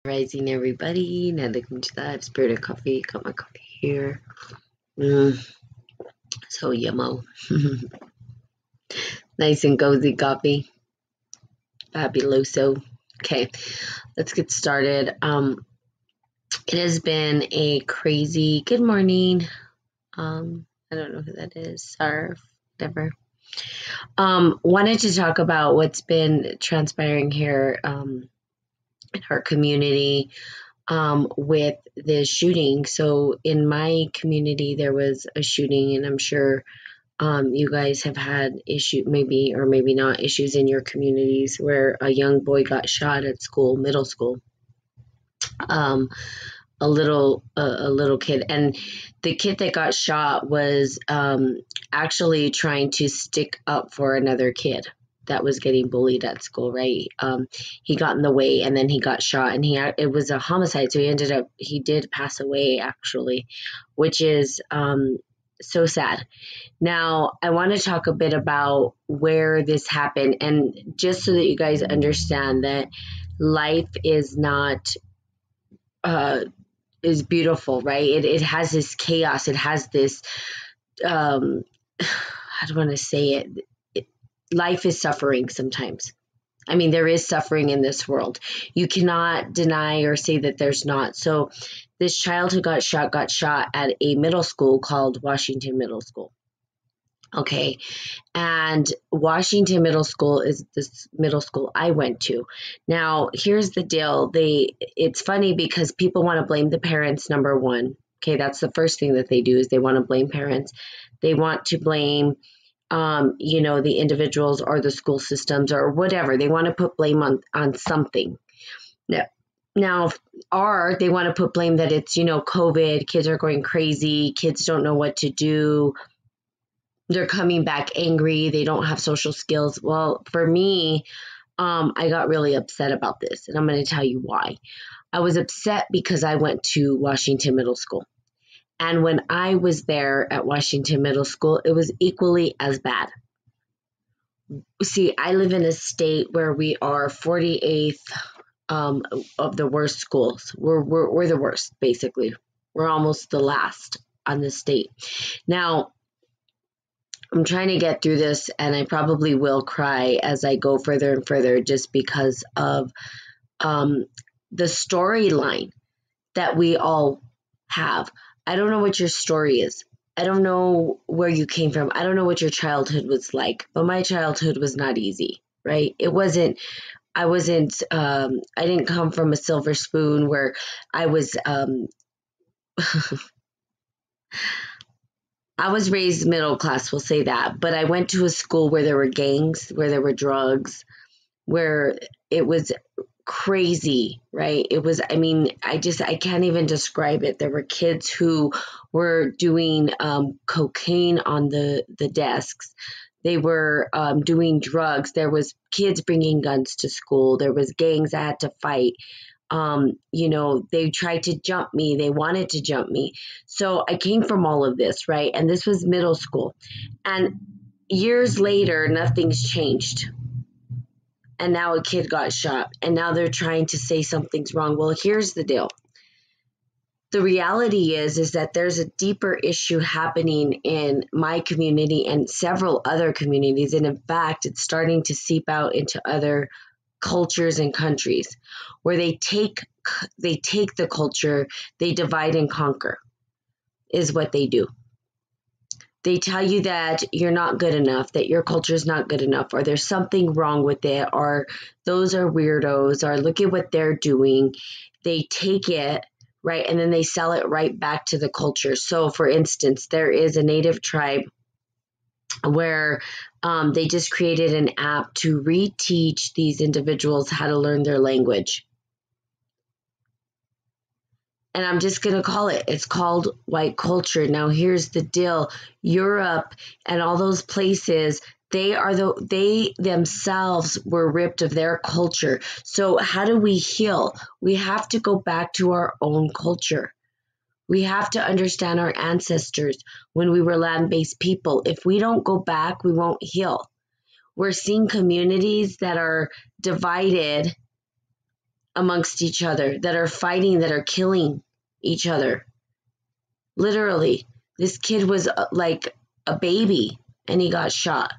Rising, everybody. Now looking to that spirit of coffee. Got my coffee here. Mm, so yummo. Nice and cozy coffee. Fabuloso. Okay, let's get started. It has been a crazy good morning. I don't know who that is. Sarf, whatever. Wanted to talk about what's been transpiring here in our community with the shooting. So in my community, there was a shooting, and I'm sure you guys have had issue, maybe or maybe not issues in your communities where a young boy got shot at school, middle school. A little kid, and the kid that got shot was actually trying to stick up for another kid that was getting bullied at school, right? He got in the way, and then he got shot, and it was a homicide, so he did pass away, actually, which is so sad. Now, I want to talk a bit about where this happened, and just so that you guys understand that life is not is beautiful, right? It has this chaos. It has this how do I want to say it? Life is suffering sometimes. I mean, there is suffering in this world. You cannot deny or say that there's not. So this child who got shot at a middle school called Washington Middle School. Okay. And Washington Middle School is this middle school I went to. Now, here's the deal. It's funny because people want to blame the parents, number one. Okay, that's the first thing that they do is they want to blame parents. They want to blame the individuals or the school systems or whatever. They want to put blame on something. Now, or they want to put blame that it's, COVID, kids are going crazy, kids don't know what to do. They're coming back angry. They don't have social skills. Well, for me, I got really upset about this, and I'm going to tell you why. I was upset because I went to Washington Middle School. And when I was there at Washington Middle School, it was equally as bad. See, I live in a state where we are 48th of the worst schools. We're the worst, basically. We're almost the last on the state. Now, I'm trying to get through this, and I probably will cry as I go further and further just because of the storyline that we all have. I don't know what your story is. I don't know where you came from. I don't know what your childhood was like, but my childhood was not easy, right? I didn't come from a silver spoon where I was I was raised middle class, we'll say that, but I went to a school where there were gangs, where there were drugs, where it was crazy, right? I can't even describe it. There were kids who were doing cocaine on the desks. They were doing drugs. There was kids bringing guns to school. There was gangs that had to fight. They tried to jump me. They wanted to jump me. So I came from all of this, right? And this was middle school. And years later, nothing's changed. And now a kid got shot. And now they're trying to say something's wrong. Well, here's the deal. The reality is that there's a deeper issue happening in my community and several other communities. And in fact, it's starting to seep out into other cultures and countries where they take the culture, they divide and conquer is what they do. They tell you that you're not good enough, that your culture is not good enough, or there's something wrong with it, or those are weirdos, or look at what they're doing. They take it, right, and then they sell it right back to the culture. So for instance, there is a native tribe where they just created an app to reteach these individuals how to learn their language. And I'm just going to call it's called white culture. Now, here's the deal. Europe and all those places, they themselves were ripped of their culture. So how do we heal? We have to go back to our own culture. We have to understand our ancestors when we were land-based people. If we don't go back, we won't heal. We're seeing communities that are divided amongst each other, that are fighting, that are killing each other. Literally, this kid was like a baby and he got shot.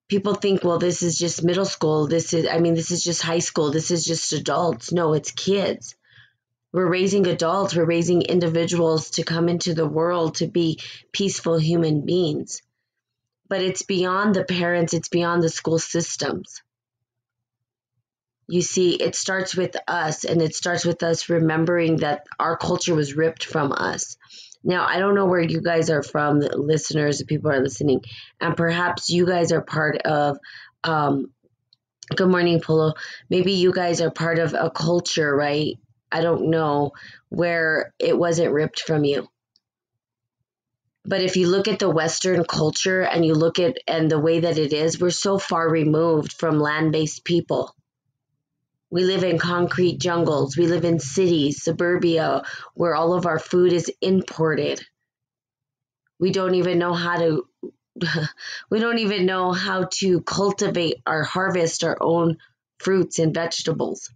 People think, well, this is just middle school. This is just high school. This is just adults. No, it's kids. We're raising adults. We're raising individuals to come into the world to be peaceful human beings. But it's beyond the parents. It's beyond the school systems. You see, it starts with us, and it starts with us remembering that our culture was ripped from us. Now, I don't know where you guys are from, the listeners, the people are listening, and perhaps you guys are part of, good morning, Polo. Maybe you guys are part of a culture, right? I don't know, where it wasn't ripped from you. But if you look at the Western culture and you look at and the way that it is, we're so far removed from land-based people. We live in concrete jungles. We live in cities, suburbia, where all of our food is imported. We don't even know how to cultivate or harvest our own fruits and vegetables.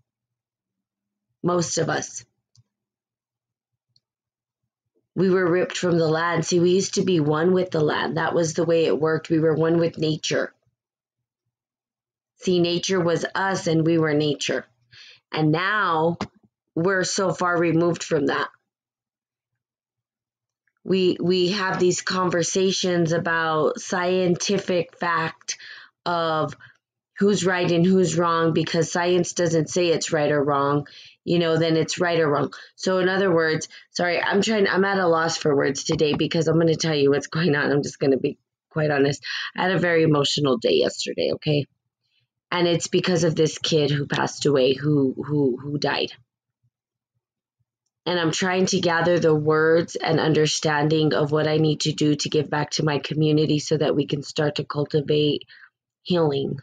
Most of us. We were ripped from the land. See, we used to be one with the land. That was the way it worked. We were one with nature. See, nature was us and we were nature. And now we're so far removed from that. We have these conversations about scientific fact of who's right and who's wrong, because science doesn't say it's right or wrong, then it's right or wrong. So in other words, sorry, I'm at a loss for words today because I'm going to tell you what's going on. I'm just going to be quite honest. I had a very emotional day yesterday, okay? And it's because of this kid who passed away, who died. And I'm trying to gather the words and understanding of what I need to do to give back to my community so that we can start to cultivate healing.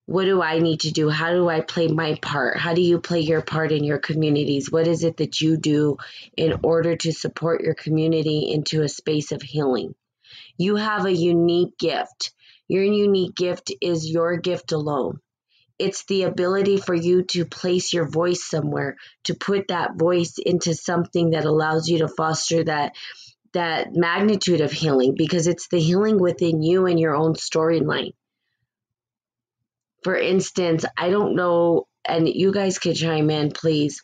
What do I need to do? How do I play my part? How do you play your part in your communities? What is it that you do in order to support your community into a space of healing? You have a unique gift. Your unique gift is your gift alone. It's the ability for you to place your voice somewhere, to put that voice into something that allows you to foster that magnitude of healing, because it's the healing within you and your own storyline. For instance, I don't know, and you guys could chime in, please.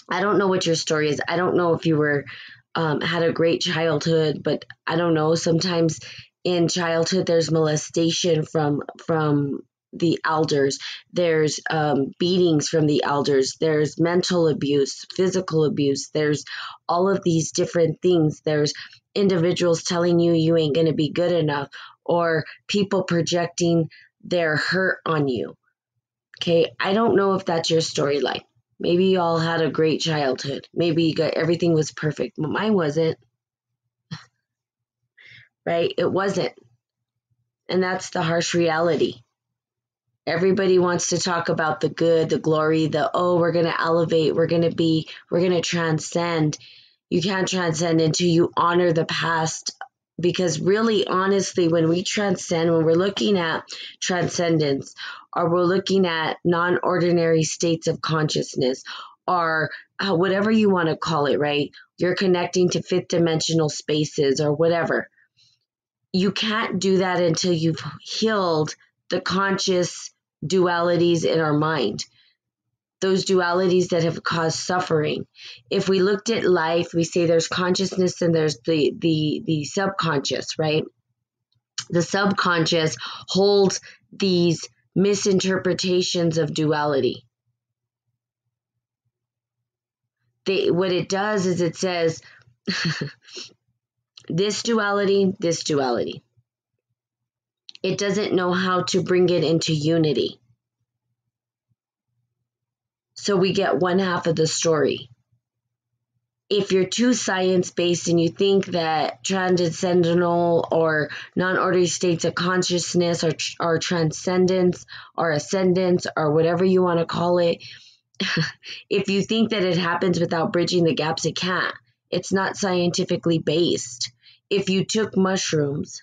I don't know what your story is. I don't know if you were had a great childhood, but I don't know. Sometimes in childhood, there's molestation from the elders. There's beatings from the elders. There's mental abuse, physical abuse. There's all of these different things. There's individuals telling you ain't going to be good enough, or people projecting their hurt on you. Okay, I don't know if that's your storyline. Maybe you all had a great childhood. Maybe you got everything was perfect, but mine wasn't. Right? It wasn't. And that's the harsh reality. Everybody wants to talk about the good, the glory, we're going to elevate, we're going to transcend. You can't transcend until you honor the past, because really, honestly, when we transcend, when we're looking at transcendence, or we're looking at non-ordinary states of consciousness, or whatever you want to call it, right? You're connecting to fifth dimensional spaces or whatever. You can't do that until you've healed the conscious dualities in our mind, those dualities that have caused suffering. If we looked at life, we say there's consciousness and there's the subconscious, right? The subconscious holds these misinterpretations of duality. What it does is it says, this duality, this duality. It doesn't know how to bring it into unity. So we get one half of the story. If you're too science-based and you think that transcendental or non-ordinary states of consciousness or transcendence or ascendance or whatever you want to call it, if you think that it happens without bridging the gaps, it can't. It's not scientifically based. If you took mushrooms,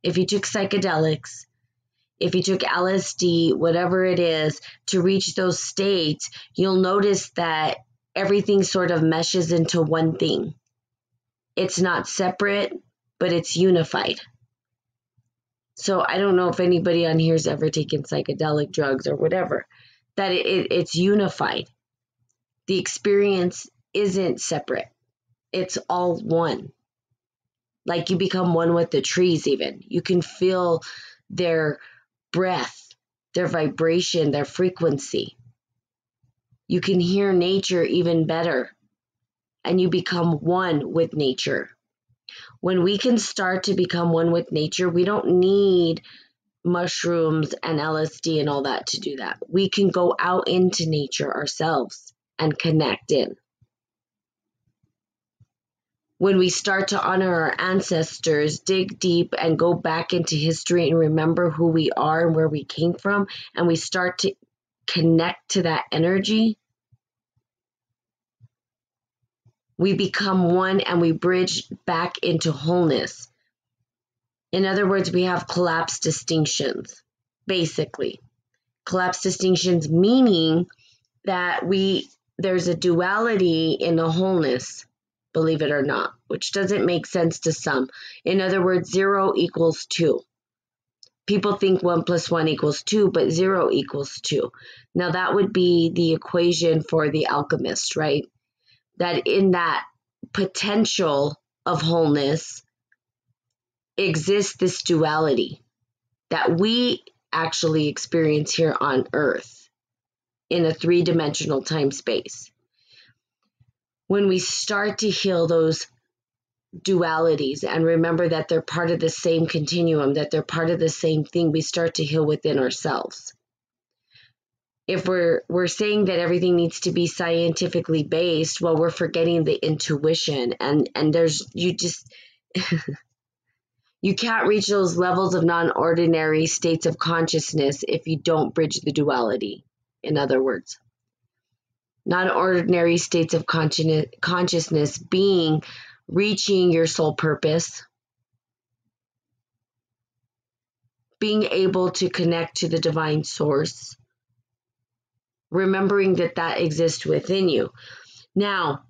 if you took psychedelics, If you took LSD, whatever it is, to reach those states, you'll notice that everything sort of meshes into one thing. It's not separate, but it's unified. So I don't know if anybody on here has ever taken psychedelic drugs or whatever, that it's unified. The experience isn't separate. It's all one. Like you become one with the trees even. You can feel their breath, their vibration, their frequency. You can hear nature even better, and you become one with nature. When we can start to become one with nature, we don't need mushrooms and LSD and all that to do that. We can go out into nature ourselves and connect in. When we start to honor our ancestors, dig deep and go back into history and remember who we are and where we came from, and we start to connect to that energy, we become one and we bridge back into wholeness. In other words, we have collapsed distinctions, basically. Collapsed distinctions meaning that there's a duality in the wholeness, believe it or not, which doesn't make sense to some. In other words, 0 equals 2. People think 1 + 1 = 2, but 0 equals 2. Now that would be the equation for the alchemist, right? That in that potential of wholeness exists this duality that we actually experience here on Earth in a 3-dimensional time space. When we start to heal those dualities and remember that they're part of the same continuum, that they're part of the same thing, we start to heal within ourselves. If we're saying that everything needs to be scientifically based, well, we're forgetting the intuition, and there's you can't reach those levels of non-ordinary states of consciousness if you don't bridge the duality. In other words, non-ordinary states of consciousness being reaching your soul purpose, being able to connect to the divine source, remembering that exists within you. Now,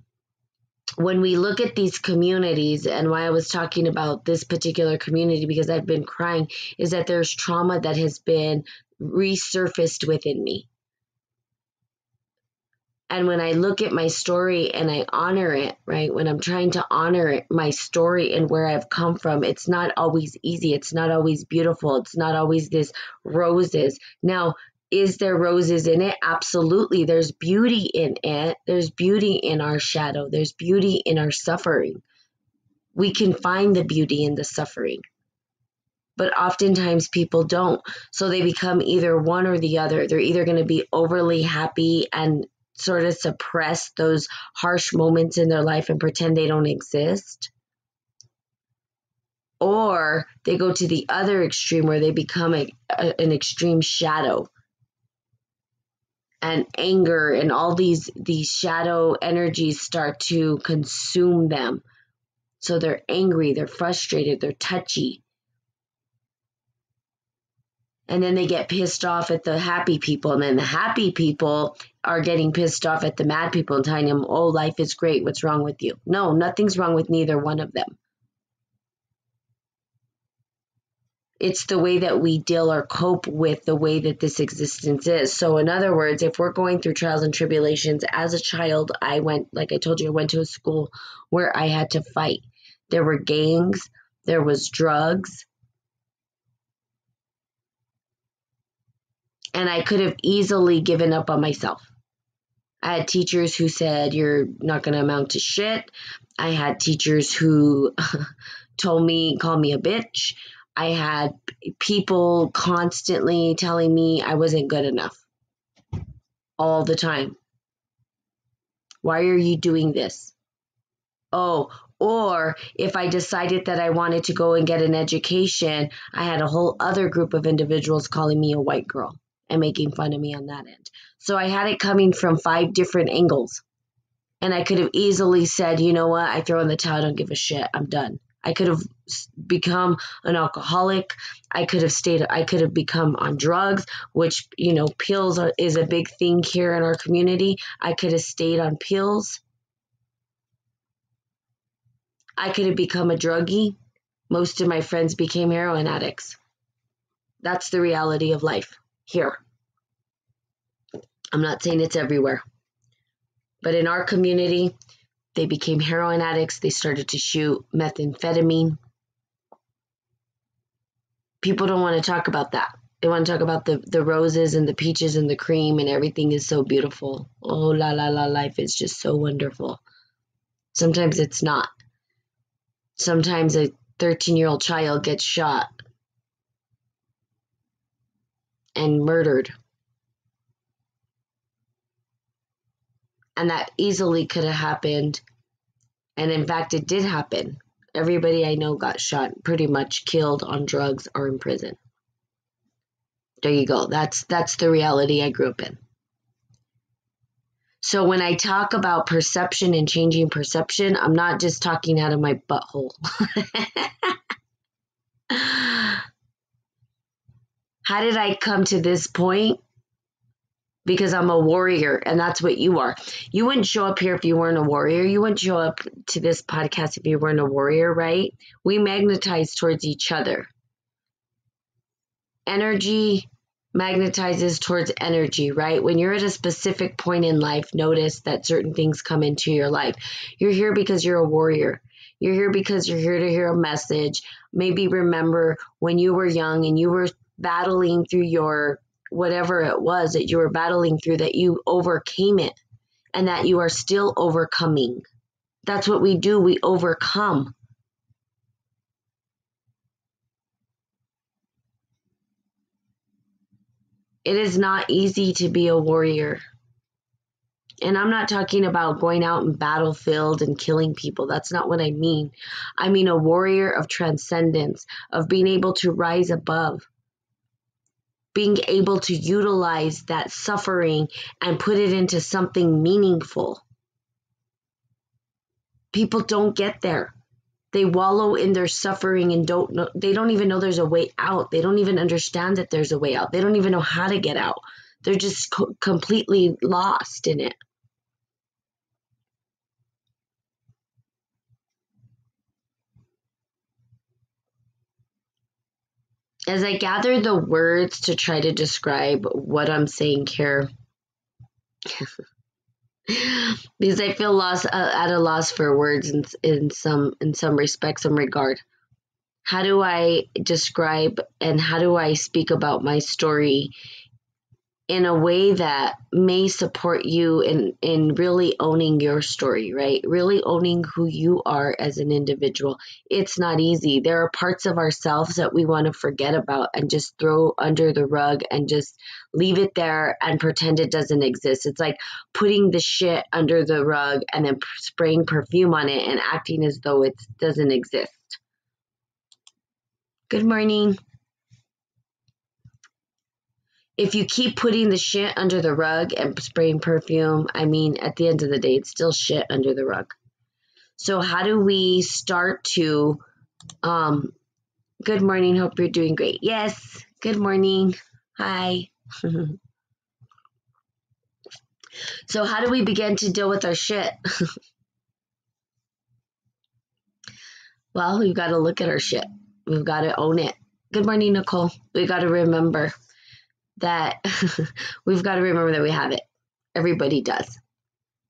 when we look at these communities, and why I was talking about this particular community, because I've been crying, is that there's trauma that has been resurfaced within me. And when I look at my story and I honor it, right, when I'm trying to honor it, my story and where I've come from, it's not always easy. It's not always beautiful. It's not always this roses. Now, is there roses in it? Absolutely. There's beauty in it. There's beauty in our shadow. There's beauty in our suffering. We can find the beauty in the suffering. But oftentimes people don't. So they become either one or the other. They're either going to be overly happy and sort of suppress those harsh moments in their life and pretend they don't exist. Or they go to the other extreme where they become an extreme shadow. And anger and all these shadow energies start to consume them. So they're angry, they're frustrated, they're touchy. And then they get pissed off at the happy people. And then the happy people are getting pissed off at the mad people and telling them, oh, life is great. What's wrong with you? No, nothing's wrong with neither one of them. It's the way that we deal or cope with the way that this existence is. So in other words, if we're going through trials and tribulations, as a child, like I told you, I went to a school where I had to fight. There were gangs, there was drugs, and I could have easily given up on myself. I had teachers who said, you're not going to amount to shit. I had teachers who called me a bitch. I had people constantly telling me I wasn't good enough all the time. Why are you doing this? Oh, or if I decided that I wanted to go and get an education, I had a whole other group of individuals calling me a white girl and making fun of me on that end. So I had it coming from 5 different angles. And I could have easily said, you know what, I throw in the towel, I don't give a shit, I'm done. I could have become an alcoholic. I could have become on drugs, which, pills is a big thing here in our community. I could have stayed on pills. I could have become a druggie. Most of my friends became heroin addicts. That's the reality of life here. I'm not saying it's everywhere, but in our community, they became heroin addicts. They started to shoot methamphetamine. People don't want to talk about that. They want to talk about the roses and the peaches and the cream and everything is so beautiful. Oh, la, la, la, life is just so wonderful. Sometimes it's not. Sometimes a 13-year-old child gets shot and murdered. And that easily could have happened. And in fact, it did happen. Everybody I know got shot, pretty much killed on drugs or in prison. There you go. That's the reality I grew up in. So when I talk about perception and changing perception, I'm not just talking out of my butthole. How did I come to this point? Because I'm a warrior, and that's what you are. You wouldn't show up here if you weren't a warrior. You wouldn't show up to this podcast if you weren't a warrior, right? We magnetize towards each other. Energy magnetizes towards energy, right? When you're at a specific point in life, notice that certain things come into your life. You're here because you're a warrior. You're here because you're here to hear a message. Maybe remember when you were young and you were battling through your whatever it was that you were battling through, that you overcame it and that you are still overcoming. That's what we do. We overcome. It is not easy to be a warrior. And I'm not talking about going out in battlefield and killing people. That's not what I mean. I mean a warrior of transcendence, of being able to rise above, being able to utilize that suffering and put it into something meaningful. People don't get there. They wallow in their suffering and they don't even know there's a way out. They don't even understand that there's a way out. They don't even know how to get out. They're just completely lost in it. As I gather the words to try to describe what I'm saying here, because I feel at a loss for words in some respect, some regard. How do I describe and how do I speak about my story in a way that may support you in really owning your story, right? Really owning who you are as an individual. It's not easy. There are parts of ourselves that we want to forget about and just throw under the rug and just leave it there and pretend it doesn't exist. It's like putting the shit under the rug and then spraying perfume on it and acting as though it doesn't exist. Good morning. If you keep putting the shit under the rug and spraying perfume, I mean, at the end of the day, it's still shit under the rug. So how do we start to, good morning, hope you're doing great. Yes, good morning. Hi. So how do we begin to deal with our shit? Well, we've got to look at our shit. We've got to own it. Good morning, Nicole. We've got to remember that we have it. Everybody does,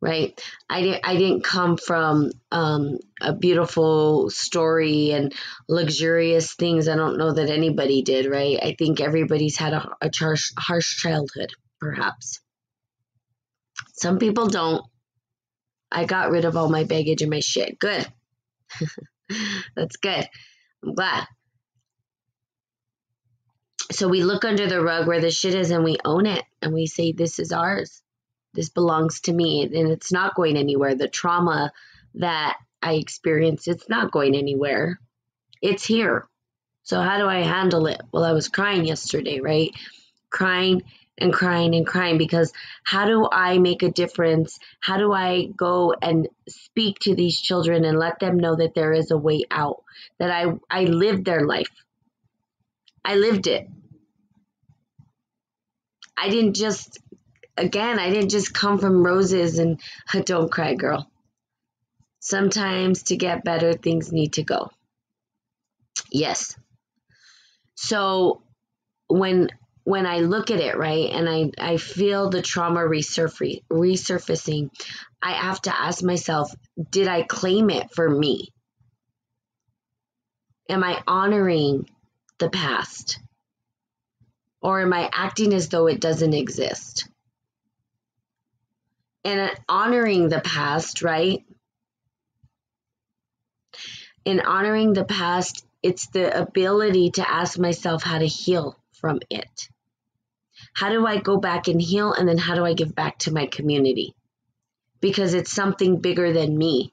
right? I didn't come from a beautiful story and luxurious things. I don't know that anybody did, right? I think everybody's had a harsh childhood, perhaps. Some people don't. I got rid of all my baggage and my shit. Good. That's good. I'm glad. So we look under the rug where the shit is and we own it and we say, this is ours. This belongs to me and it's not going anywhere. The trauma that I experienced, it's not going anywhere. It's here. So how do I handle it? Well, I was crying yesterday, right? crying and crying and crying, because how do I make a difference? How do I go and speak to these children and let them know that there is a way out, that I lived their life. I lived it. I didn't just come from roses and don't cry, girl. Sometimes to get better, things need to go. Yes. So when I look at it, right, and I feel the trauma resurfacing, I have to ask myself, did I claim it for me? Am I honoring the past? Or am I acting as though it doesn't exist? And honoring the past, right? In honoring the past, it's the ability to ask myself how to heal from it. How do I go back and heal? And then how do I give back to my community? Because it's something bigger than me.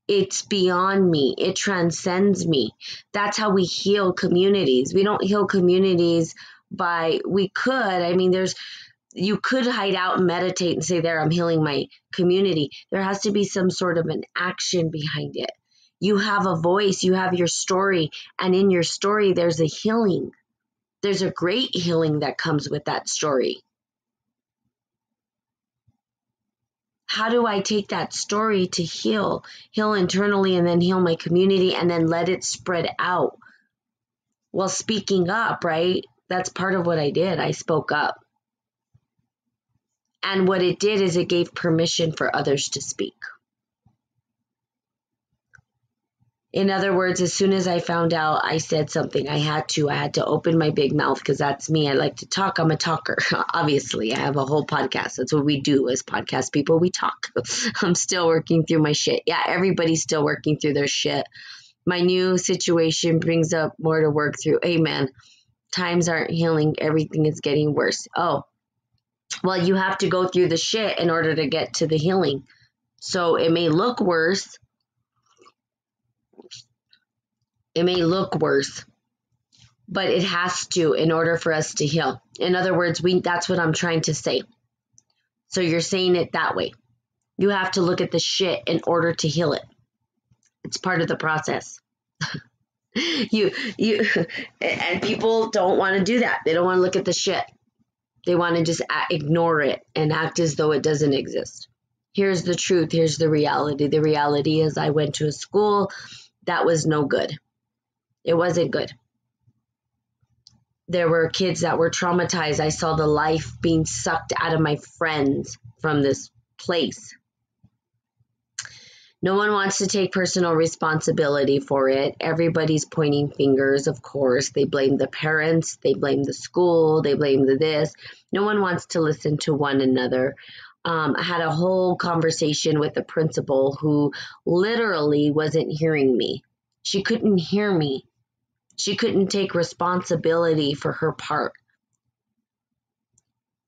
It's beyond me. It transcends me. That's how we heal communities. We don't heal communities we could. I mean, you could hide out and meditate and say, there, I'm healing my community. There has to be some sort of an action behind it. You have a voice, you have your story, and in your story, there's a healing. There's a great healing that comes with that story. How do I take that story to heal internally, and then heal my community, and then let it spread out? Well, speaking up, right? That's part of what I did. I spoke up. And what it did is it gave permission for others to speak. In other words, as soon as I found out I said something, I had to open my big mouth, because that's me. I like to talk. I'm a talker. Obviously, I have a whole podcast. That's what we do as podcast people. We talk. I'm still working through my shit. Yeah, everybody's still working through their shit. My new situation brings up more to work through. Amen. Times aren't healing. Everything is getting worse. Oh, well, you have to go through the shit in order to get to the healing. So it may look worse. It may look worse, but it has to in order for us to heal. In other words, that's what I'm trying to say. So you're saying it that way. You have to look at the shit in order to heal it. It's part of the process. And people don't want to do that. They don't want to look at the shit. They want to just ignore it and act as though it doesn't exist. Here's the truth. Here's the reality. The reality is I went to a school that was no good. It wasn't good. There were kids that were traumatized. I saw the life being sucked out of my friends from this place. No one wants to take personal responsibility for it. Everybody's pointing fingers, of course. They blame the parents. They blame the school. They blame this. No one wants to listen to one another. I had a whole conversation with the principal who literally wasn't hearing me. She couldn't hear me. She couldn't take responsibility for her part.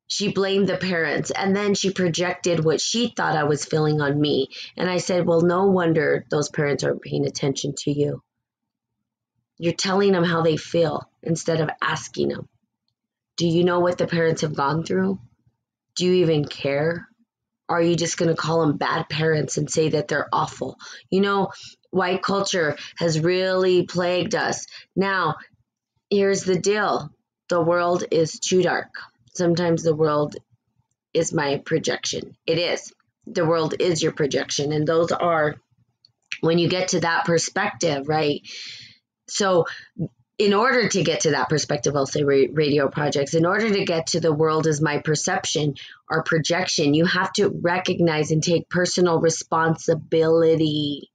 She blamed the parents, and then she projected what she thought I was feeling on me. And I said, well, no wonder those parents aren't paying attention to you. You're telling them how they feel instead of asking them. Do you know what the parents have gone through? Do you even care? Or are you just going to call them bad parents and say that they're awful? You know, white culture has really plagued us. Now, here's the deal. The world is too dark. Sometimes the world is my projection. It is. The world is your projection. And those are, when you get to that perspective, right? So in order to get to that perspective, I'll say radio projects, in order to get to the world is my perception or projection, you have to recognize and take personal responsibility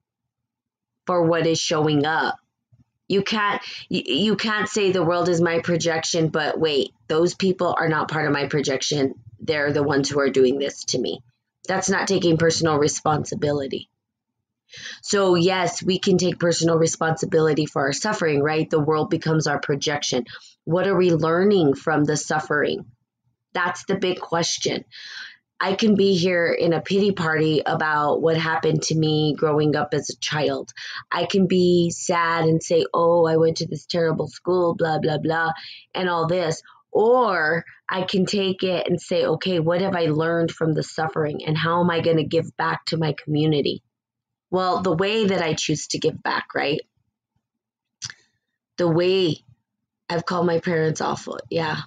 for what is showing up. You can't say the world is my projection, but wait, those people are not part of my projection. They're the ones who are doing this to me. That's not taking personal responsibility. So yes, we can take personal responsibility for our suffering, right? The world becomes our projection. What are we learning from the suffering? That's the big question. I can be here in a pity party about what happened to me growing up as a child. I can be sad and say, oh, I went to this terrible school, blah, blah, blah, and all this. Or I can take it and say, okay, what have I learned from the suffering and how am I going to give back to my community? Well, the way that I choose to give back, right? The way I've called my parents awful. Yeah.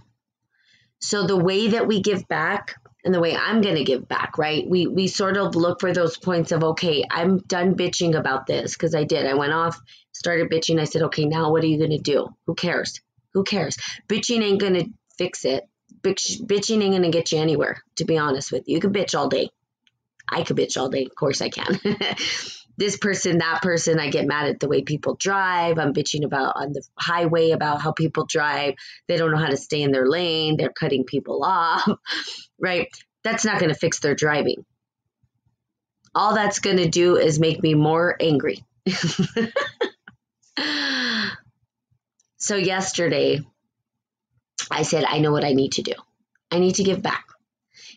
So the way that we give back and the way I'm going to give back, right? We sort of look for those points of, okay, I'm done bitching about this because I did. I went off, started bitching. I said, okay, now what are you going to do? Who cares? Who cares? Bitching ain't going to fix it. Bitching ain't going to get you anywhere, to be honest with you. You can bitch all day. I could bitch all day. Of course I can. This person, that person, I get mad at the way people drive. I'm bitching about on the highway about how people drive. They don't know how to stay in their lane. They're cutting people off, right? That's not going to fix their driving. All that's going to do is make me more angry. So yesterday, I said, I know what I need to do. I need to give back.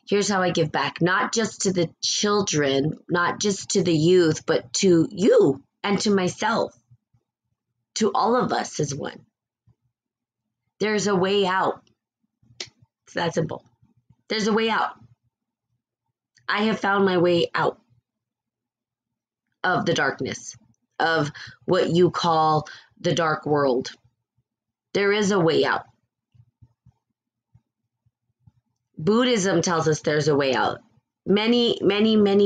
Here's how I give back, not just to the children, not just to the youth, but to you and to myself, to all of us as one. There's a way out. It's that simple. There's a way out. I have found my way out of the darkness, of what you call the dark world. There is a way out. Buddhism tells us there's a way out. Many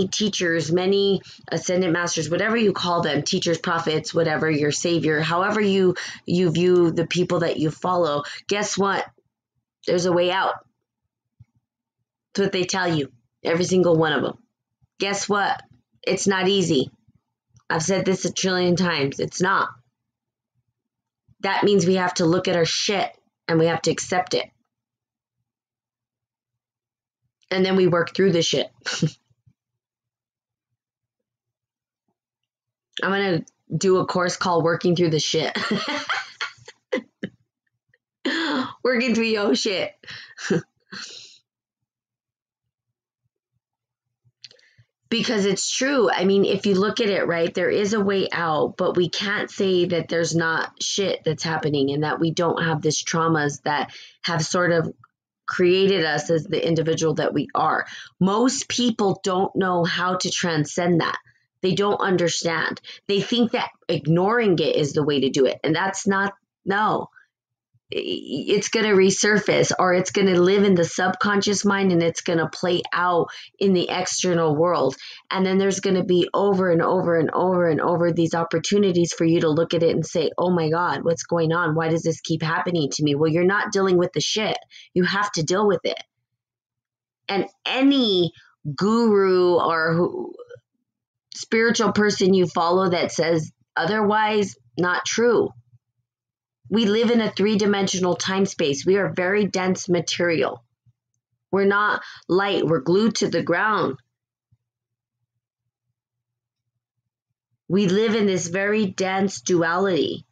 teachers, many ascended masters, whatever you call them, teachers, prophets, whatever, your savior, however you view the people that you follow, guess what? There's a way out. That's what they tell you, every single one of them. Guess what? It's not easy. I've said this a trillion times. It's not. That means we have to look at our shit and we have to accept it. And then we work through the shit. I'm going to do a course called Working Through the Shit. Working through your shit. Because it's true. I mean, if you look at it, right, there is a way out, but we can't say that there's not shit that's happening and that we don't have this traumas that have sort of created us as the individual that we are. Most people don't know how to transcend that. They don't understand. They think that ignoring it is the way to do it. And that's not, no. It's going to resurface, or it's going to live in the subconscious mind, and it's going to play out in the external world. And then there's going to be over and over and over and over these opportunities for you to look at it and say, oh my God, what's going on? Why does this keep happening to me? Well, you're not dealing with the shit. You have to deal with it. And any guru or spiritual person you follow that says otherwise, not true. We live in a three-dimensional time space. We are very dense material. We're not light. We're glued to the ground. We live in this very dense duality.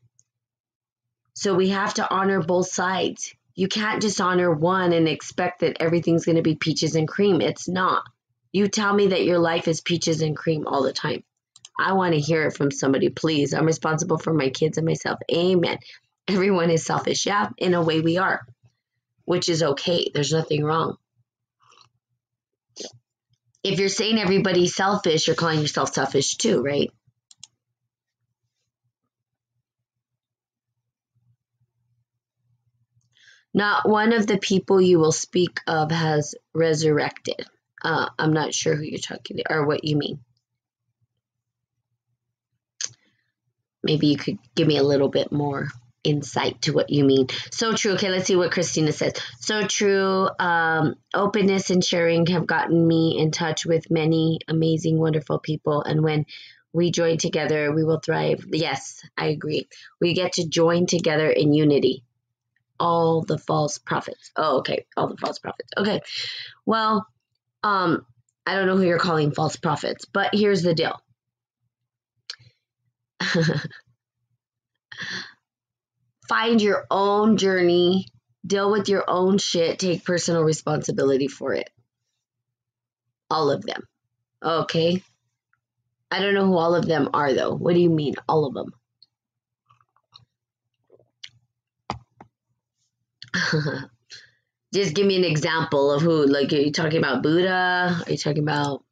So we have to honor both sides. You can't just honor one and expect that everything's going to be peaches and cream. It's not. You tell me that your life is peaches and cream all the time. I want to hear it from somebody, please. I'm responsible for my kids and myself. Amen. Everyone is selfish. Yeah, in a way we are, which is okay. There's nothing wrong. If you're saying everybody's selfish, you're calling yourself selfish too, right? Not one of the people you will speak of has resurrected. I'm not sure who you're talking to or what you mean. Maybe you could give me a little bit more insight to what you mean. So true. Okay, let's see what Christina says. So true. Openness and sharing have gotten me in touch with many amazing, wonderful people. And when we join together, we will thrive. Yes, I agree. We get to join together in unity. All the false prophets. Oh, okay. All the false prophets. Okay. Well, I don't know who you're calling false prophets, but here's the deal. Find your own journey, deal with your own shit, take personal responsibility for it. All of them. Okay? I don't know who all of them are, though. What do you mean, all of them? Just give me an example of who. Like, are you talking about Buddha? Are you talking about,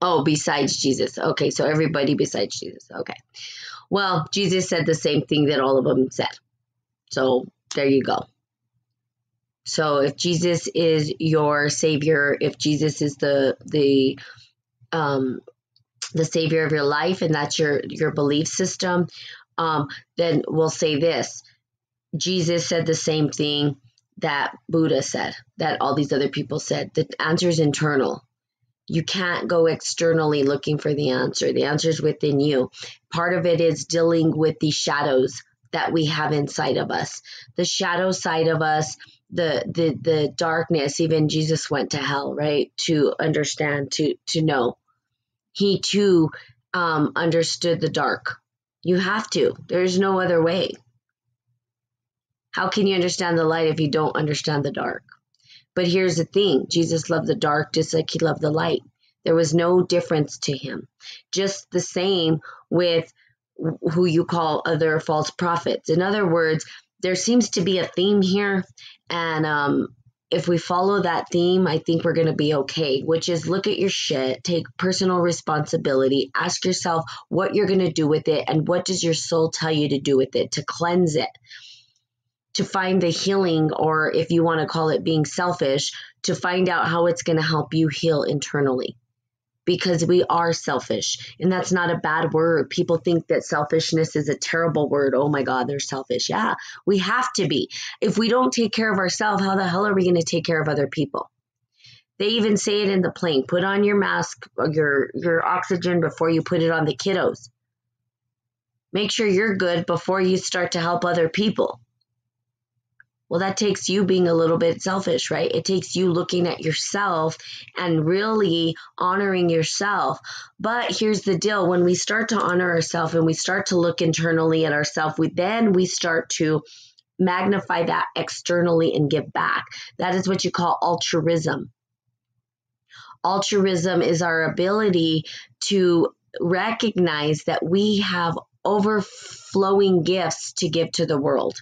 oh, besides Jesus? Okay, so everybody besides Jesus. Okay. Well, Jesus said the same thing that all of them said. So there you go. So if Jesus is your savior, if Jesus is the savior of your life, and that's your belief system, then we'll say this: Jesus said the same thing that Buddha said, that all these other people said. The answer is internal. You can't go externally looking for the answer. The answer is within you. Part of it is dealing with the shadows that we have inside of us. The shadow side of us, the darkness. Even Jesus went to hell, right? To understand, to know. He too understood the dark. You have to. There's no other way. How can you understand the light if you don't understand the dark? But here's the thing. Jesus loved the dark just like he loved the light. There was no difference to him. Just the same with who you call other false prophets. In other words, there seems to be a theme here. And if we follow that theme, I think we're going to be okay, which is look at your shit, take personal responsibility, ask yourself what you're going to do with it, and what does your soul tell you to do with it, to cleanse it, to find the healing, or if you want to call it being selfish, to find out how it's going to help you heal internally. Because we are selfish, and that's not a bad word. People think that selfishness is a terrible word. Oh my God, they're selfish. Yeah, we have to be. If we don't take care of ourselves, how the hell are we going to take care of other people? They even say it in the plane. Put on your mask or your oxygen before you put it on the kiddos. Make sure you're good before you start to help other people. Well, that takes you being a little bit selfish, right? It takes you looking at yourself and really honoring yourself. But here's the deal. When we start to honor ourselves and we start to look internally at ourselves, we start to magnify that externally and give back. That is what you call altruism. Altruism is our ability to recognize that we have overflowing gifts to give to the world.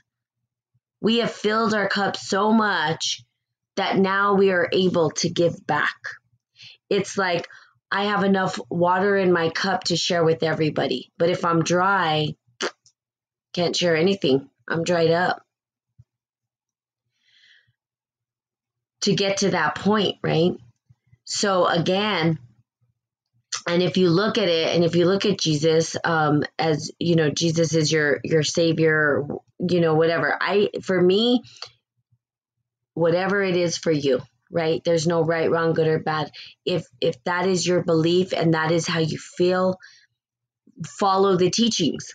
We have filled our cup so much that now we are able to give back. It's like I have enough water in my cup to share with everybody. But if I'm dry, can't share anything. I'm dried up. To get to that point, right? So again, and if you look at it, and if you look at Jesus, as you know, Jesus is your savior, you know, whatever. For me, whatever it is for you, right? There's no right, wrong, good or bad. If that is your belief and that is how you feel, follow the teachings.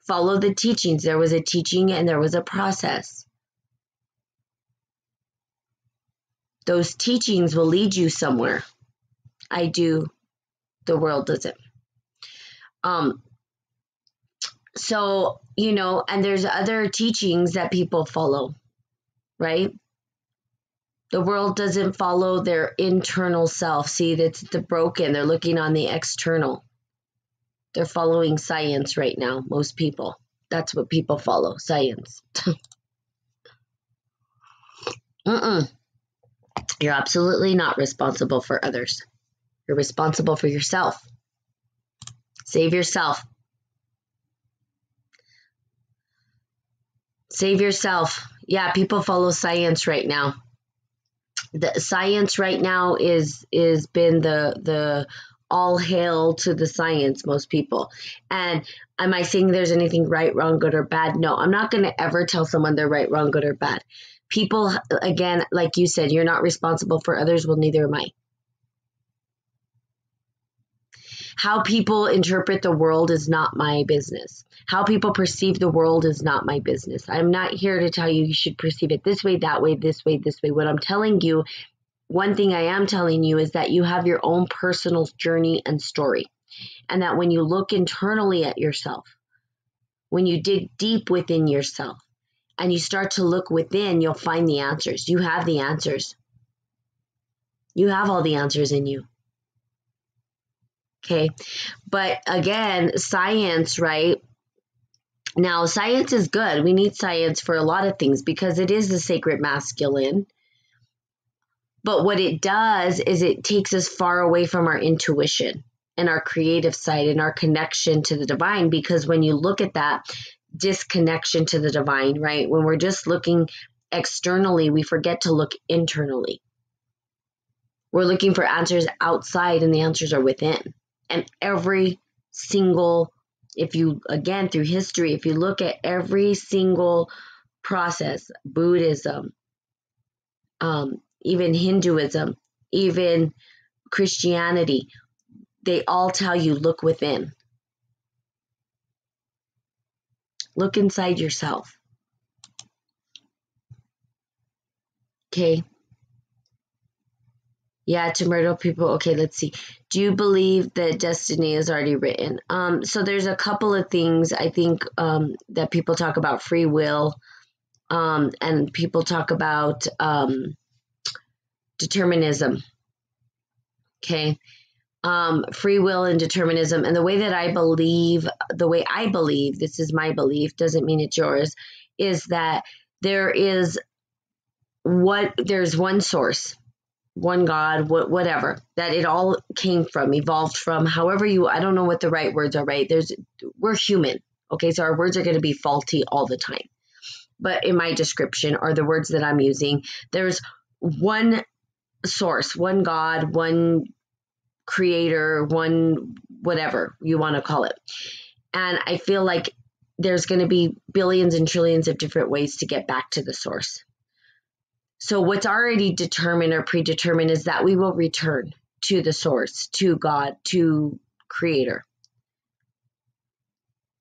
Follow the teachings. There was a teaching and there was a process. Those teachings will lead you somewhere. I do. The world doesn't. So, you know, and there's other teachings that people follow, right? The world doesn't follow their internal self. See, that's the broken. They're looking on the external. They're following science right now, most people. That's what people follow, science. You're absolutely not responsible for others. You're responsible for yourself. Save yourself. Save yourself. Yeah, people follow science right now. The science right now is been the all hail to the science, most people. And am I saying there's anything right, wrong, good, or bad? No, I'm not going to ever tell someone they're right, wrong, good, or bad. People, again, like you said, you're not responsible for others. Well, neither am I. How people interpret the world is not my business. How people perceive the world is not my business. I'm not here to tell you should perceive it this way, that way, this way, this way. What I'm telling you, one thing I am telling you is that you have your own personal journey and story. And that when you look internally at yourself, when you dig deep within yourself and you start to look within, you'll find the answers. You have the answers. You have all the answers in you. Okay. But again, science, right? Now, science is good. We need science for a lot of things because it is the sacred masculine. But what it does is it takes us far away from our intuition and our creative side and our connection to the divine. Because when you look at that disconnection to the divine, right? When we're just looking externally, we forget to look internally. We're looking for answers outside and the answers are within. And every single, if you, again, through history, if you look at every single process, Buddhism, even Hinduism, even Christianity, they all tell you, look within. Look inside yourself. Okay. Yeah, to murder people. Okay, let's see. Do you believe that destiny is already written? So there's a couple of things I think that people talk about free will, and people talk about determinism. Okay. Free will and determinism. And the way I believe, this is my belief, doesn't mean it's yours, is that there's one source, one God, whatever, that it all came from, evolved from, however I don't know what the right words are, right? We're human. Okay. So our words are going to be faulty all the time. But in my description, or the words that I'm using, there's one source, one God, one creator, one whatever you want to call it. And I feel like there's going to be billions and trillions of different ways to get back to the source. So what's already determined or predetermined is that we will return to the source, to God, to creator.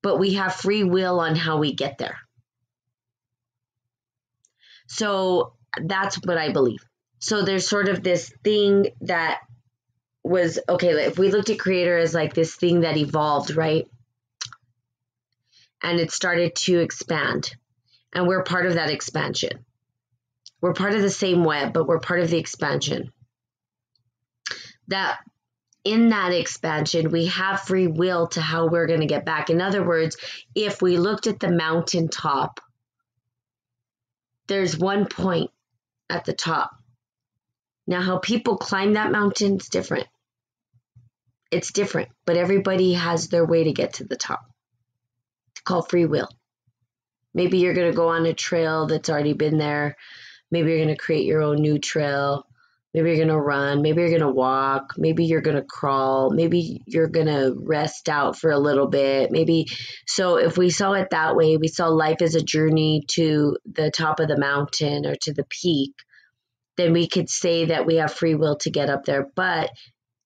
But we have free will on how we get there. So that's what I believe. So there's sort of this thing that was, okay, if we looked at creator as like this thing that evolved, right? And it started to expand. And we're part of that expansion. We're part of the same web, but we're part of the expansion. That in that expansion, we have free will to how we're going to get back. In other words, if we looked at the mountaintop, there's one point at the top. Now, how people climb that mountain is different. It's different, but everybody has their way to get to the top. It's called free will. Maybe you're going to go on a trail that's already been there. Maybe you're going to create your own new trail. Maybe you're going to run. Maybe you're going to walk. Maybe you're going to crawl. Maybe you're going to rest out for a little bit. Maybe. So if we saw it that way, we saw life as a journey to the top of the mountain or to the peak, then we could say that we have free will to get up there. But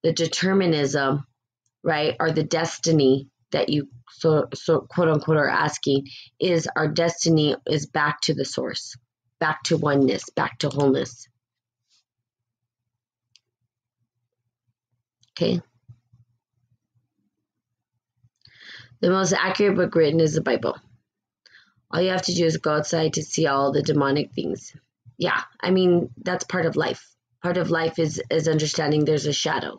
the determinism, right, or the destiny that you so quote unquote are asking, is our destiny is back to the source, back to oneness, back to wholeness. Okay. The most accurate book written is the Bible. All you have to do is go outside to see all the demonic things. Yeah, I mean, that's part of life. Part of life is understanding there's a shadow.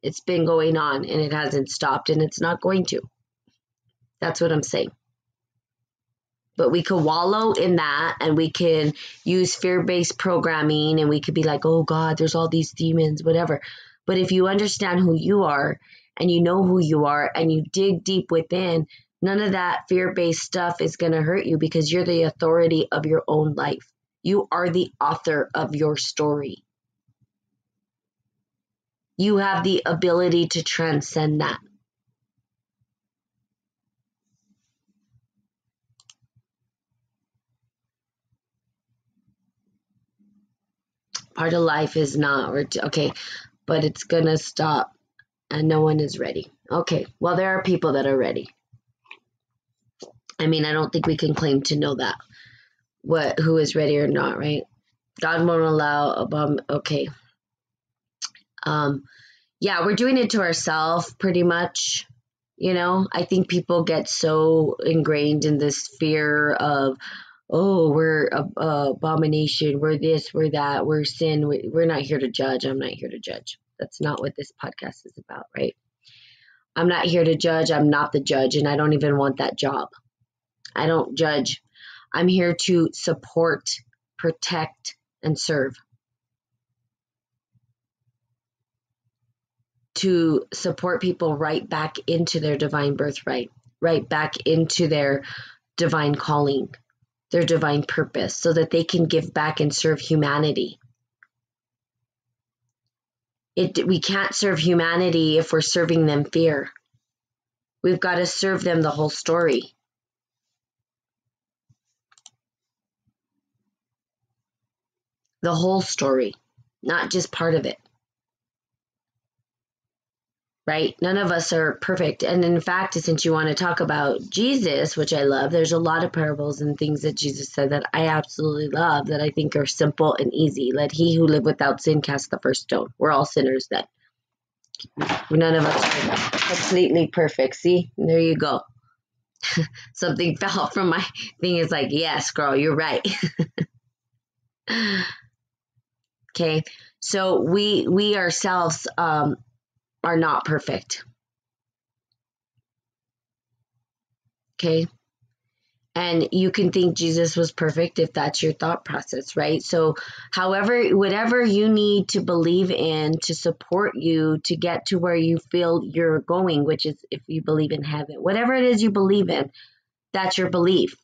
It's been going on and it hasn't stopped and it's not going to. That's what I'm saying. But we could wallow in that and we can use fear-based programming and we could be like, oh God, there's all these demons, whatever. But if you understand who you are and you know who you are and you dig deep within, none of that fear-based stuff is going to hurt you because you're the authority of your own life. You are the author of your story. You have the ability to transcend that. Part of life is not, okay, but it's going to stop and no one is ready. Okay, well, there are people that are ready. I mean, I don't think we can claim to know that, who is ready or not, right? God won't allow, okay. Yeah, we're doing it to ourselves pretty much. You know, I think people get so ingrained in this fear of, oh, we're a abomination, we're this, we're that, we're sin. We're not here to judge. I'm not here to judge. That's not what this podcast is about, right? I'm not here to judge. I'm not the judge, and I don't even want that job. I don't judge. I'm here to support, protect, and serve. To support people right back into their divine birthright, right back into their divine calling, their divine purpose, so that they can give back and serve humanity. We can't serve humanity if we're serving them fear. We've got to serve them the whole story. The whole story, not just part of it. Right? None of us are perfect. And in fact, since you want to talk about Jesus, which I love, there's a lot of parables and things that Jesus said that I absolutely love, that I think are simple and easy. Let he who live without sin cast the first stone. We're all sinners then. None of us are completely perfect. See? There you go. Something fell from my thing. Is like, yes, girl, you're right. Okay. So we ourselves are not perfect. Okay. And you can think Jesus was perfect if that's your thought process, right? So whatever you need to believe in to support you to get to where you feel you're going, which is if you believe in heaven, whatever it is you believe in, that's your belief.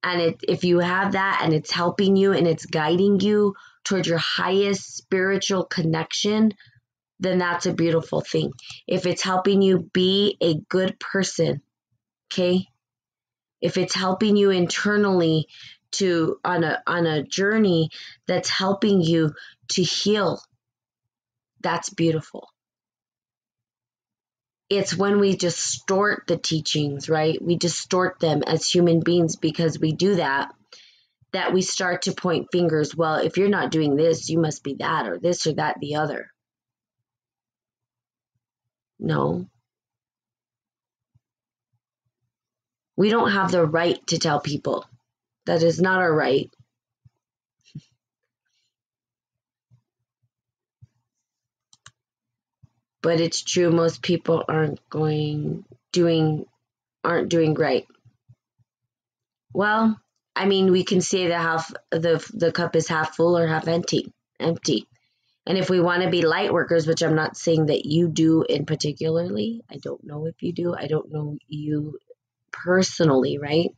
And if you have that and it's helping you and it's guiding you towards your highest spiritual connection, then that's a beautiful thing. If it's helping you be a good person, okay? If it's helping you internally to on a journey that's helping you to heal, that's beautiful. It's when we distort the teachings, right? We distort them as human beings because we do that we start to point fingers. Well, if you're not doing this, you must be that or this or that, the other. No. We don't have the right to tell people. That is not our right. But it's true, most people aren't doing right. Well, I mean, we can say the cup is half full or half empty. And if we want to be light workers, which I'm not saying that you do in particularly, I don't know if you do. I don't know you personally, right?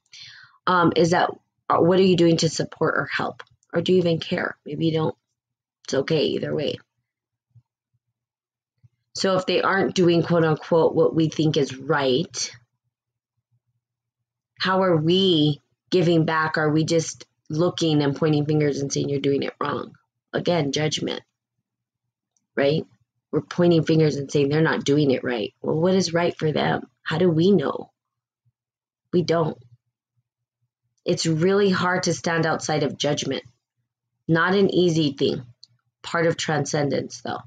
Is that what are you doing to support or help? Or do you even care? Maybe you don't. It's okay either way. So if they aren't doing quote unquote what we think is right, how are we giving back? Are we just looking and pointing fingers and saying you're doing it wrong? Again, judgment, right? We're pointing fingers and saying they're not doing it right. Well, what is right for them? How do we know? We don't. It's really hard to stand outside of judgment. Not an easy thing. Part of transcendence, though,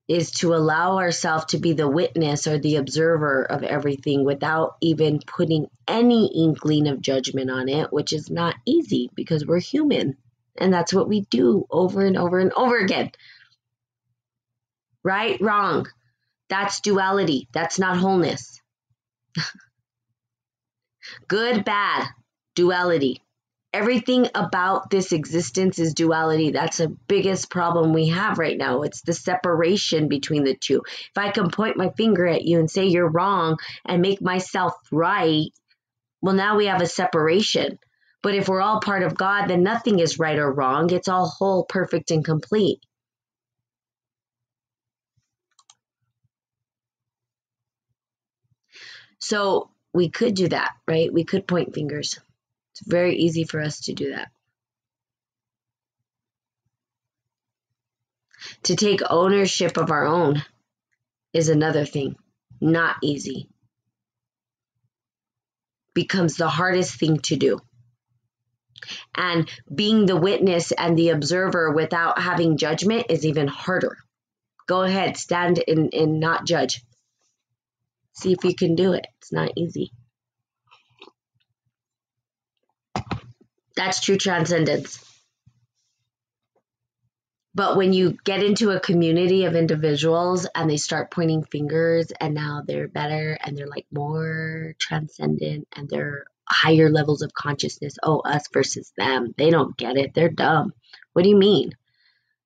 is to allow ourselves to be the witness or the observer of everything without even putting any inkling of judgment on it, which is not easy because we're human. And that's what we do over and over and over again. Right, wrong. That's duality. That's not wholeness. Good, bad, duality. Everything about this existence is duality. That's the biggest problem we have right now. It's the separation between the two. If I can point my finger at you and say you're wrong and make myself right, well, now we have a separation. But if we're all part of God, then nothing is right or wrong. It's all whole, perfect, and complete. So we could do that, right? We could point fingers. It's very easy for us to do that. To take ownership of our own is another thing. Not easy. Becomes the hardest thing to do. And being the witness and the observer without having judgment is even harder. Go ahead, stand and not judge. See if you can do it. It's not easy. That's true transcendence. But when you get into a community of individuals and they start pointing fingers and now they're better and they're like more transcendent and they're higher levels of consciousness. Oh, us versus them. They don't get it. They're dumb. What do you mean?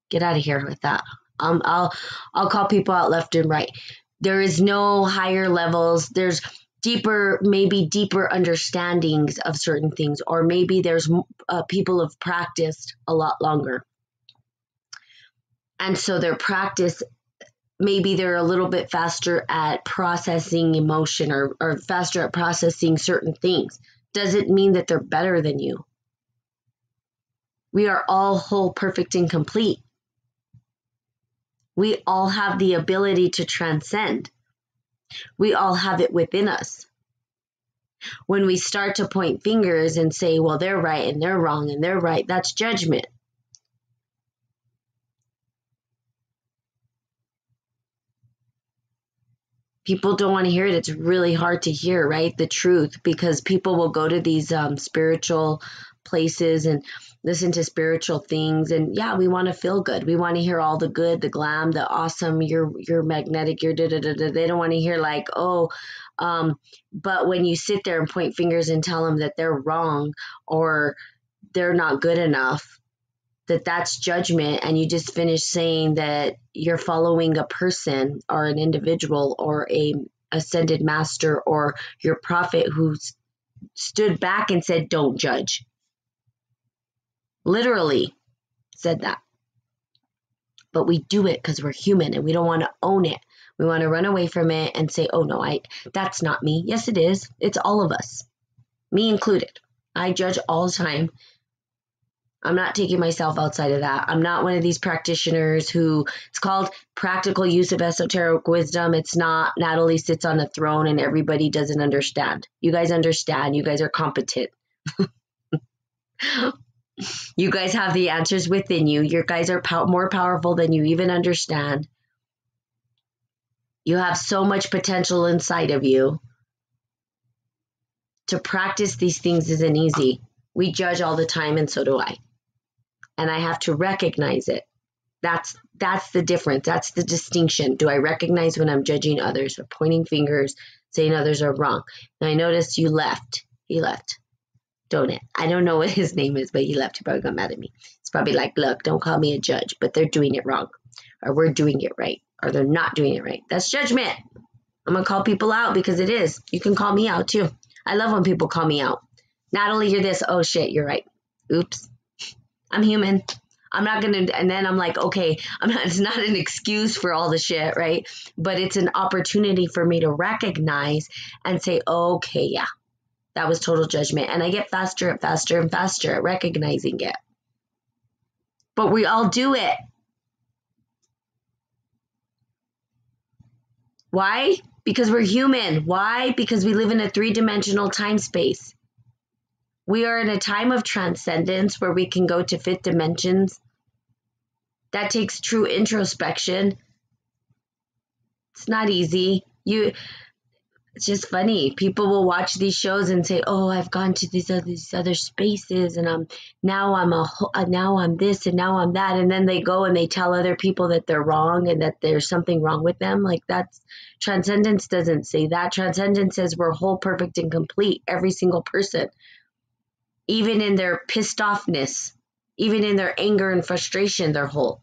Get out of here with that. I'll call people out left and right. There is no higher levels. There's maybe deeper understandings of certain things, or maybe there's people have practiced a lot longer. And so their practice, maybe they're a little bit faster at processing emotion or faster at processing certain things. Doesn't mean that they're better than you. We are all whole, perfect, and complete. We all have the ability to transcend. We all have it within us. When we start to point fingers and say, well, they're right and they're wrong and they're right, that's judgment. People don't want to hear it. It's really hard to hear, right? The truth, because people will go to these spiritual places and listen to spiritual things. And yeah, we want to feel good. We want to hear all the good, the glam, the awesome, you're magnetic, you're da-da-da-da. They don't want to hear like, but when you sit there and point fingers and tell them that they're wrong or they're not good enough, that's judgment, and you just finished saying that you're following a person or an individual or a ascended master or your prophet who stood back and said, don't judge. Literally said that. But we do it because we're human and we don't want to own it. We want to run away from it and say, oh no, that's not me. Yes, it is. It's all of us, me included. I judge all the time. I'm not taking myself outside of that. I'm not one of these practitioners who, it's called practical use of esoteric wisdom. It's not Natalie sits on a throne and everybody doesn't understand. You guys understand. You guys are competent. You guys have the answers within you. You guys are more powerful than you even understand. You have so much potential inside of you. To practice these things isn't easy. We judge all the time, and so do I. And I have to recognize it. That's the difference. That's the distinction. Do I recognize when I'm judging others or pointing fingers, saying others are wrong? And I noticed you left. He left. Don't it? I don't know what his name is, but he left. He probably got mad at me. It's probably like, look, don't call me a judge, but they're doing it wrong. Or we're doing it right. Or they're not doing it right. That's judgment. I'm going to call people out because it is. You can call me out too. I love when people call me out. Natalie, you're this. Oh shit, you're right. Oops. I'm human. I'm not going to, and then I'm like, okay, it's not an excuse for all the shit, right? But it's an opportunity for me to recognize and say, okay, yeah, that was total judgment. And I get faster and faster and faster at recognizing it. But we all do it. Why? Because we're human. Why? Because we live in a 3-dimensional time space. We are in a time of transcendence where we can go to 5th dimensions. That takes true introspection. It's not easy. It's just funny. People will watch these shows and say, "Oh, I've gone to these other spaces, and now I'm this, and now I'm that," and then they go and they tell other people that they're wrong and that there's something wrong with them. Like that's transcendence doesn't say that. Transcendence says we're whole, perfect, and complete. Every single person. Even in their pissed offness, even in their anger and frustration, they're whole.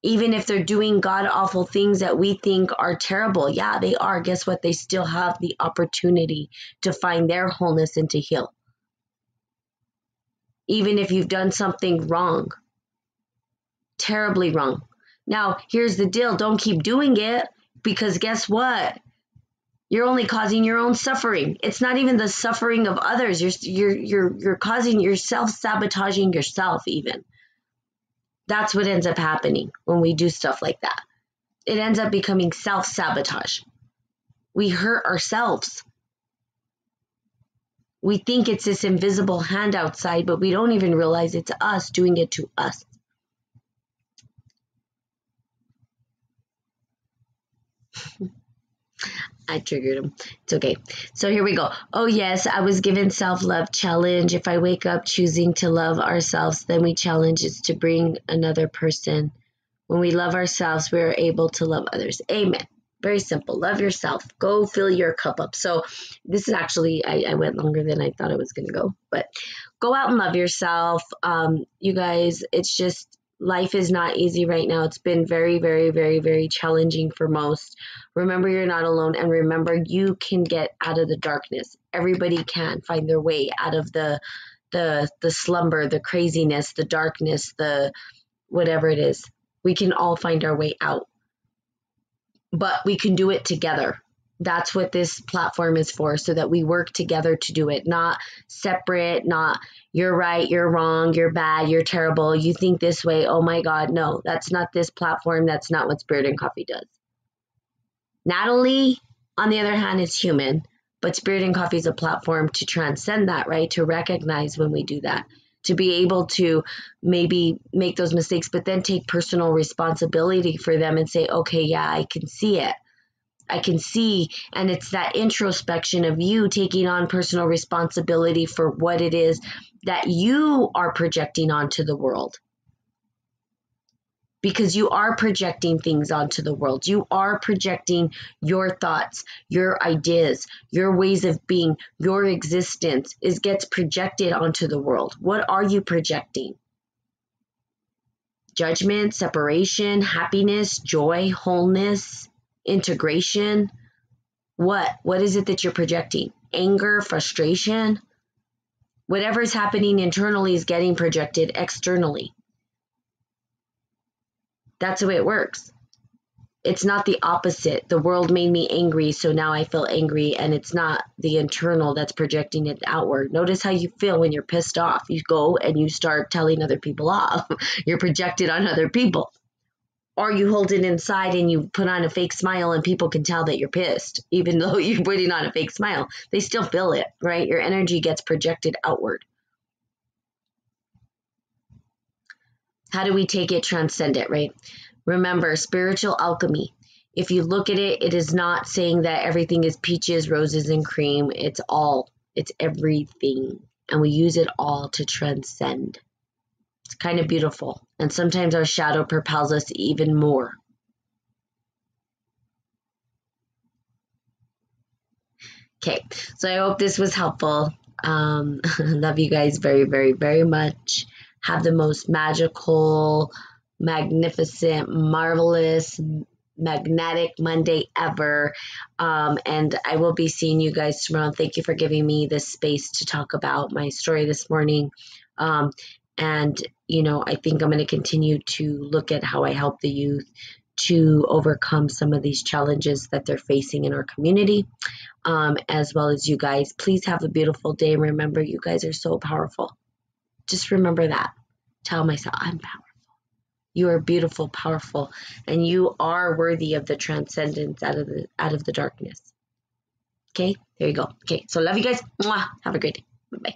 Even if they're doing god-awful things that we think are terrible, yeah, they are. Guess what? They still have the opportunity to find their wholeness and to heal. Even if you've done something wrong, terribly wrong. Now, here's the deal. Don't keep doing it because guess what? You're only causing your own suffering. It's not even the suffering of others. You're causing yourself, sabotaging yourself even. That's what ends up happening when we do stuff like that. It ends up becoming self-sabotage. We hurt ourselves. We think it's this invisible hand outside, but we don't even realize it's us doing it to us. I triggered him. It's okay. So here we go. Oh yes, I was given self-love challenge. If I wake up choosing to love ourselves, then we challenge is to bring another person. When we love ourselves, we are able to love others. Amen. Very simple. Love yourself. Go fill your cup up. So this is actually, I went longer than I thought I was going to go. But go out and love yourself. You guys, it's just, life is not easy right now. It's been very, very, very, very challenging for most. Remember, you're not alone. And remember, you can get out of the darkness. Everybody can find their way out of the slumber, the craziness, the darkness, the whatever it is. We can all find our way out. But we can do it together. That's what this platform is for, so that we work together to do it, not separate, not you're right, you're wrong, you're bad, you're terrible, you think this way, oh my God. No, that's not this platform. That's not what Spirit and Coffee does. Natalie, on the other hand, is human, but Spirit and Coffee is a platform to transcend that, right? To recognize when we do that, to be able to maybe make those mistakes, but then take personal responsibility for them and say, okay, yeah, I can see it. I can see, and it's that introspection of you taking on personal responsibility for what it is that you are projecting onto the world. Because you are projecting things onto the world. You are projecting your thoughts, your ideas, your ways of being, your existence gets projected onto the world. What are you projecting? Judgment, separation, happiness, joy, wholeness, integration. What is it that you're projecting? Anger, frustration? Whatever is happening internally is getting projected externally. That's the way it works. It's not the opposite. The world made me angry, so now I feel angry, and it's not the internal that's projecting it outward. Notice how you feel when you're pissed off. You go and you start telling other people off. You're projected on other people. Or you hold it inside and you put on a fake smile and people can tell that you're pissed. Even though you're putting on a fake smile, they still feel it, right? Your energy gets projected outward. How do we take it, transcend it, right? Remember, spiritual alchemy. If you look at it, it is not saying that everything is peaches, roses, and cream. It's everything. And we use it all to transcend. It's kind of beautiful. And sometimes our shadow propels us even more. Okay, so I hope this was helpful. Love you guys very, very, very much. Have the most magical, magnificent, marvelous, magnetic Monday ever. And I will be seeing you guys tomorrow. Thank you for giving me this space to talk about my story this morning. And, I think I'm going to continue to look at how I help the youth to overcome some of these challenges that they're facing in our community, as well as you guys. Please have a beautiful day. Remember, you guys are so powerful. Just remember that. Tell myself, I'm powerful. You are beautiful, powerful, and you are worthy of the transcendence out of the darkness. Okay, there you go. Okay, so love you guys. Mwah. Have a great day. Bye-bye.